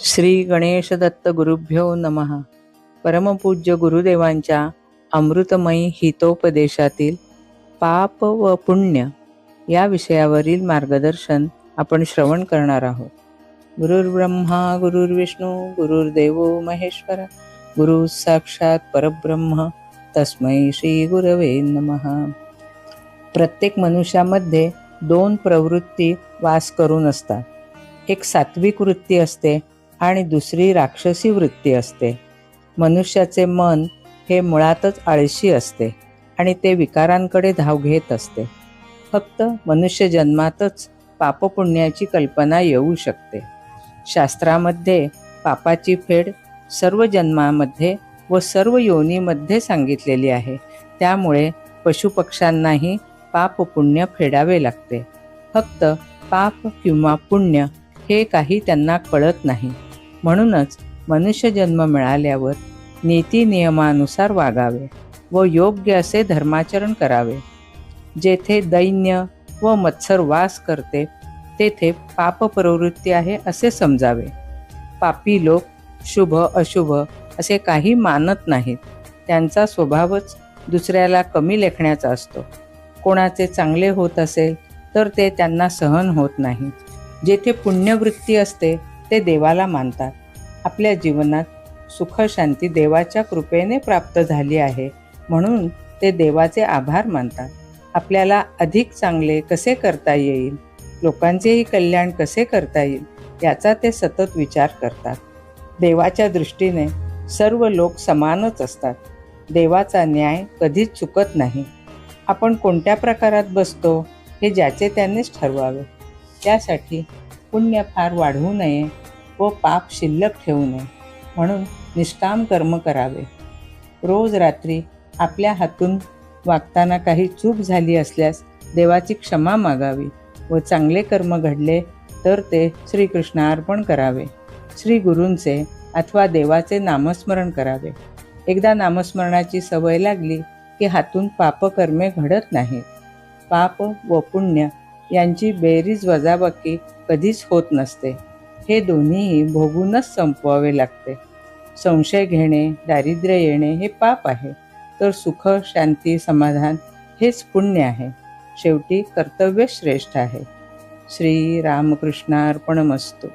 श्री गणेश दत्त गुरुभ्यो नमः. परमपूज्य गुरुदेवांच्या अमृतमयी हितोपदेशातील पाप व पुण्य या विषयावरील मार्गदर्शन आपण श्रवण करणार आहोत. गुरुर्ब्रह्मा गुरुर्विष्णू गुरुर्देवो महेश्वर गुरु साक्षात परब्रह्म तस्मै श्री गुरवे नमः. प्रत्येक मनुष्यामध्ये दोन प्रवृत्ती वास करून असतात. एक सात्विक वृत्ती असते आणि दुसरी राक्षसी वृत्ती असते. मनुष्याचे मन हे मुळातच आळशी असते आणि ते विकारांकडे धाव घेत असते. फक्त मनुष्य जन्मातच पापपुण्याची कल्पना येऊ शकते. शास्त्रामध्ये पापाची फेड सर्व जन्मामध्ये व सर्व योनीमध्ये सांगितलेली आहे. त्यामुळे पशुपक्ष्यांनाही पाप पुण्य फेडावे लागते. फक्त पाप किंवा पुण्य हे काही त्यांना कळत नाही. म्हणूनच मनुष्य जन्म मिळाल्यावर नीती नियमानुसार वागावे व योग्य असे धर्माचरण करावे. जेथे दैन्य व मत्सर वास करते तेथे पाप प्रवृत्ती आहे असे समजावे. पापी लोक शुभ अशुभ असे काही मानत नाहीत. त्यांचा स्वभावच दुसऱ्याला कमी लेखण्याचा असतो. कोणाचे चांगले होत असेल तर ते त्यांना सहन होत नाही. जेथे पुण्यवृत्ती असते ते देवाला मानतात. आपल्या जीवनात सुख शांती देवाच्या कृपेने प्राप्त झाली आहे म्हणून ते देवाचे आभार मानतात. आपल्याला अधिक चांगले कसे करता येईल, लोकांचेही कल्याण कसे करता येईल याचा ते सतत विचार करतात. देवाच्या दृष्टीने सर्व लोक समानच असतात. देवाचा न्याय कधीच चुकत नाही. आपण कोणत्या प्रकारात बसतो हे ज्याचे त्यांनीच ठरवावे. त्यासाठी पुण्य फार वाढवू नये व पाप शिल्लक ठेवू नये म्हणून निष्काम कर्म करावे. रोज रात्री आपल्या हातून वागताना काही चूक झाली असल्यास देवाची क्षमा मागावी व चांगले कर्म घडले तर ते श्रीकृष्णार्पण करावे. श्री गुरूंचे अथवा देवाचे नामस्मरण करावे. एकदा नामस्मरणाची सवय लागली की हातून पापकर्मे घडत नाहीत. पाप व पुण्य यांची बेरीज वजाबाकी कधीच होत नसते. हे दोन्हीही भोगूनच संपवावे लागते. संशय घेणे, दारिद्र्य येणे हे पाप आहे, तर सुख शांती समाधान हेच पुण्य आहे. शेवटी कर्तव्य श्रेष्ठ आहे. श्री रामकृष्णार्पणमस्तु.